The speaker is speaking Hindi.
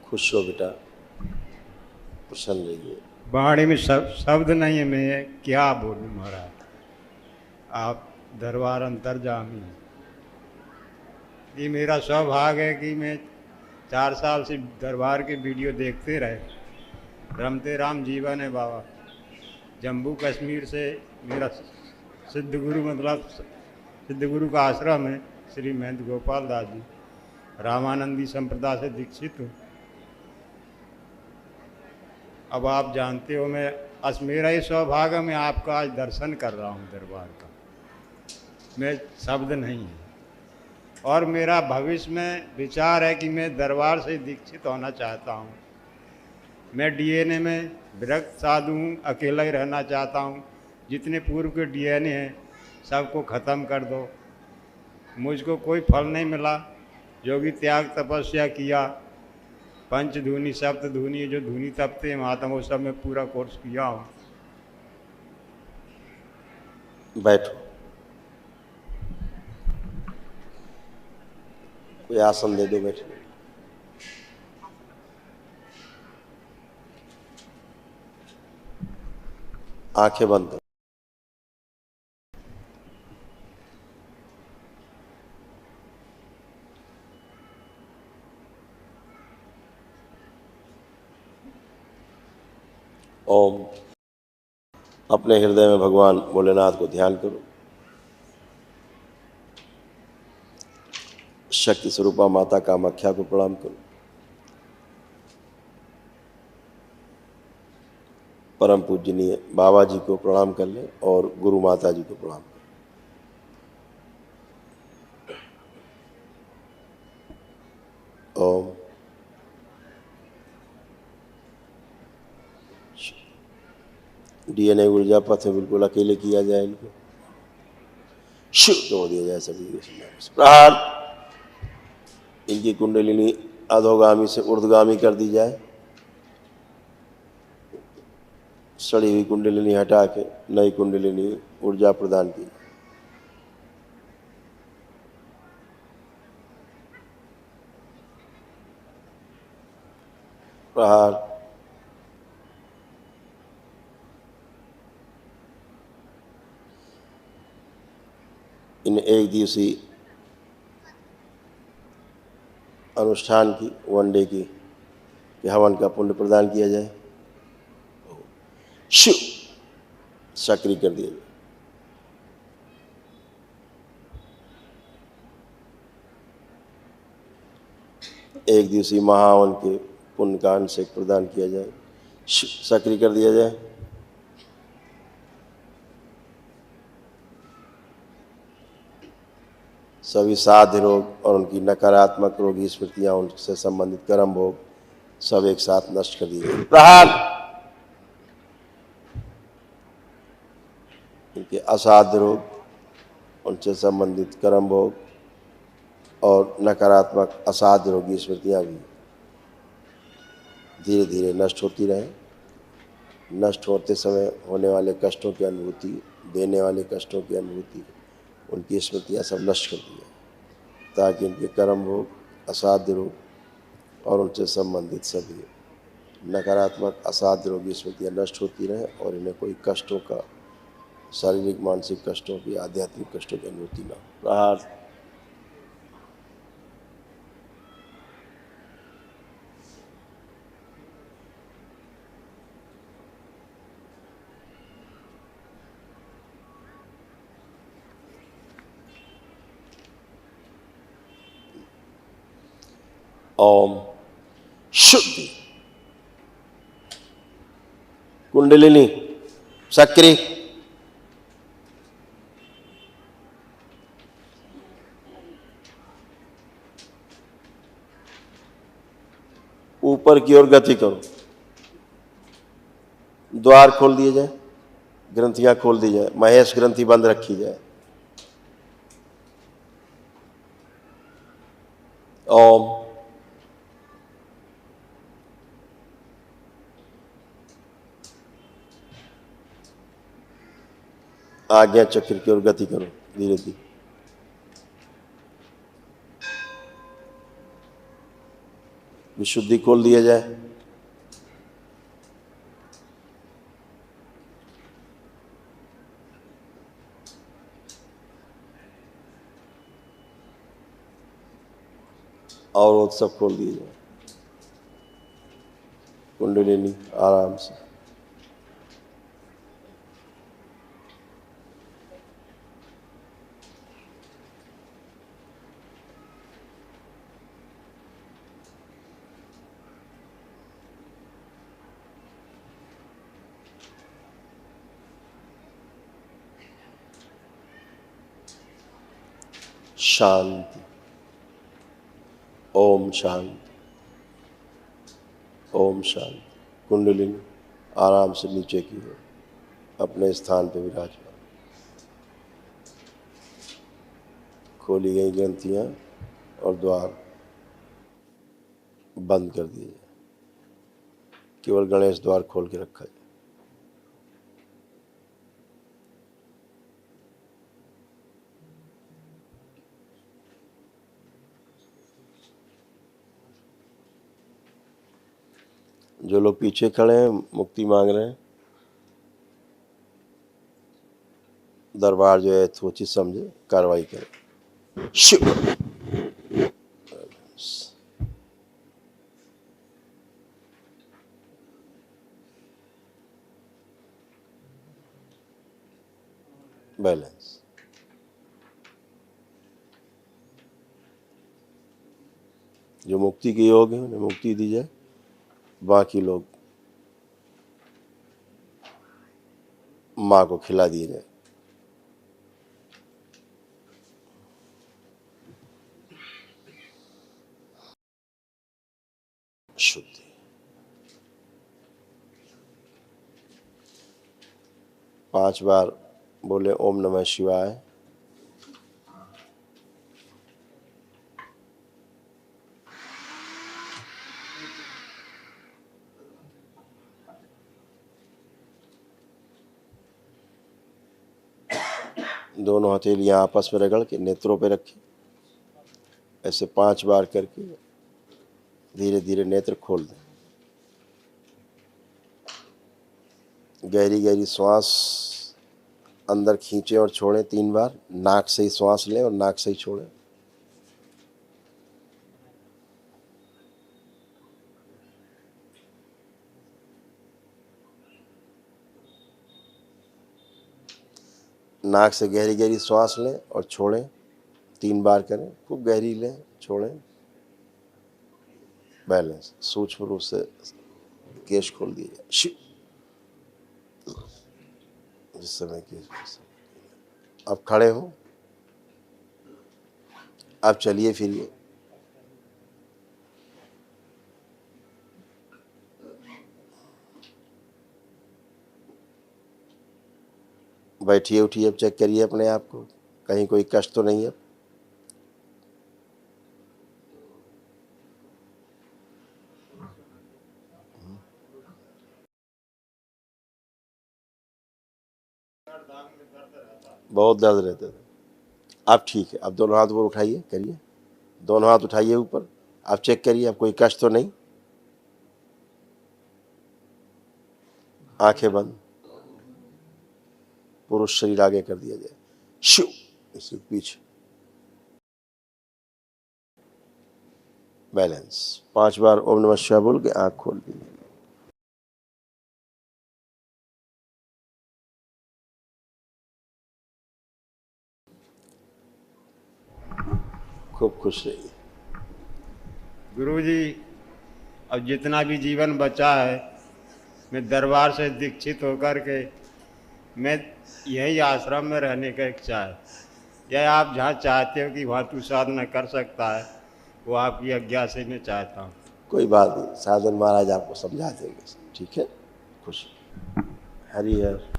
खुश हो बेटा, प्रसन्न रहिए। वाणी में शब्द नहीं है, मैं क्या बोलूं महाराज। आप दरबार अंतर्जामी हैं। ये मेरा सौभाग्य है कि मैं 4 साल से दरबार के वीडियो देखते रहे। रमते राम जीवन है बाबा। जम्मू कश्मीर से मेरा सिद्ध गुरु, मतलब सिद्ध गुरु का आश्रम है, श्री महंत गोपाल दास जी, रामानंदी संप्रदाय से दीक्षित हूँ। अब आप जानते हो, मेरा ये सौभाग्य, मैं आपका आज दर्शन कर रहा हूँ दरबार का। मैं शब्द नहीं है। और मेरा भविष्य में विचार है कि मैं दरबार से दीक्षित होना चाहता हूँ। मैं डीएनए में विरक्त साधु हूँ, अकेला ही रहना चाहता हूँ। जितने पूर्व के डीएनए हैं सबको ख़त्म कर दो। मुझको कोई फल नहीं मिला। जो भी त्याग तपस्या किया, पंचधूनी सप्तधूनी, जो धूनी तपते हैं महात्मा, वो सब मैं पूरा कोर्स किया हूँ। बैठो, कोई आसन दे दो, बैठो। आंखें बंद करो। ओम। अपने हृदय में भगवान भोलेनाथ को ध्यान करो। शक्ति स्वरूपा माता कामाख्या को प्रणाम करो। परम पूजनीय बाबा जी को प्रणाम कर ले और गुरु माता जी को प्रणाम कर। ओम। डीएनए ऊर्जा पथ में बिल्कुल अकेले किया जाए, इनको शुद्ध हो दिया जाए सभी प्रहार। इनकी कुंडलिनी अधोगामी से ऊर्ध्वगामी कर दी जाए। सड़ी हुई कुंडलिनी हटा के नई कुंडलिनी ऊर्जा प्रदान की। प्रहार। इन एक दिवसीय अनुष्ठान की, वनडे की हवन का पुण्य प्रदान किया जाए। शिव सक्रिय कर दिया जाए। एक दिवसीय महावन के पुण्य का अंश प्रदान किया जाए। सक्रिय कर दिया जाए। सभी साध्य रोग और उनकी नकारात्मक रोगी स्मृतियां, उनसे संबंधित कर्म भोग सब एक साथ नष्ट कर दिए। प्रहार। उनके असाध्य रोग, उनसे संबंधित कर्म भोग और नकारात्मक असाध्य रोगी स्मृतियां भी धीरे धीरे नष्ट होती रहे। नष्ट होते समय होने वाले कष्टों की अनुभूति, देने वाले कष्टों की अनुभूति, उनकी स्मृतियां सब नष्ट कर दी है, ताकि उनके कर्म भोग, असाध्य रोग और उनसे संबंधित सभी नकारात्मक असाध्य रोगी स्मृतियां नष्ट होती रहें और इन्हें कोई कष्टों का, शारीरिक मानसिक कष्टों की, आध्यात्मिक कष्टों की अनुभूति न हो। प्रहार। ओम। शुद्धि। कुंडलिनी सक्रिय। ऊपर की ओर गति करो। द्वार खोल दिए जाए, ग्रंथियां खोल दी जाए, महेश ग्रंथि बंद रखी जाए। ओम। आज्ञा चक्र की ओर गति करो धीरे धीरे। विशुद्धि खोल दिया जाए। और वो सब खोल दिए जाए। कुंडलिनी आराम से। शांति। ओम शांति। ओम शांति। कुंडलिनी आराम से नीचे की ओर अपने स्थान पर विराजमान। खोली गई ग्रंथियां और द्वार बंद कर दिए जाए। केवल गणेश द्वार खोल के रखा जाए। जो लोग पीछे खड़े हैं मुक्ति मांग रहे हैं, दरबार जो है यथोचित समझे कार्रवाई करें। शिव। बैलेंस। जो मुक्ति के योग है उन्हें मुक्ति दी जाए, बाकी लोग माँ को खिला दिए जाए। शुद्धि। पांच बार बोले ओम नमः शिवाय। दोनों हथेलियां आपस में रगड़ के नेत्रों पे रखी। ऐसे 5 बार करके धीरे धीरे नेत्र खोल दें। गहरी गहरी श्वास अंदर खींचें और छोड़ें 3 बार। नाक से ही श्वास लें और नाक से ही छोड़ें। नाक से गहरी गहरी श्वास लें और छोड़ें 3 बार करें। खूब गहरी लें, छोड़ें। बैलेंस। सूक्ष्म रूप से केश खोल दिए जाए। शिव। जिस समय केश। अब खड़े हो, अब चलिए फिरिए। बैठिए उठिए, अब चेक करिए अपने आप को, कहीं कोई कष्ट तो नहीं है। बहुत दर्द रहता था। अब ठीक है। अब दोनों हाथ ऊपर उठाइए, करिए। दोनों हाथ उठाइए ऊपर। अब चेक करिए, अब कोई कष्ट तो नहीं। आंखें बंद। पुरुष शरीर आगे कर दिया जाए। शिव। इसके पीछे। बैलेंस। 5 बार ओम नमः शिवाय बोल के आंख खोल दी। खूब खुश रहिए। गुरुजी, अब जितना भी जीवन बचा है, मैं दरबार से दीक्षित होकर के मैं यही आश्रम में रहने का इच्छा है। या आप जहाँ चाहते हो कि वहाँ तू साधना कर सकता है, वो आपकी आज्ञा से मैं चाहता हूँ। कोई बात नहीं, साधन महाराज आपको समझा देंगे। ठीक है। खुश। हरि हर।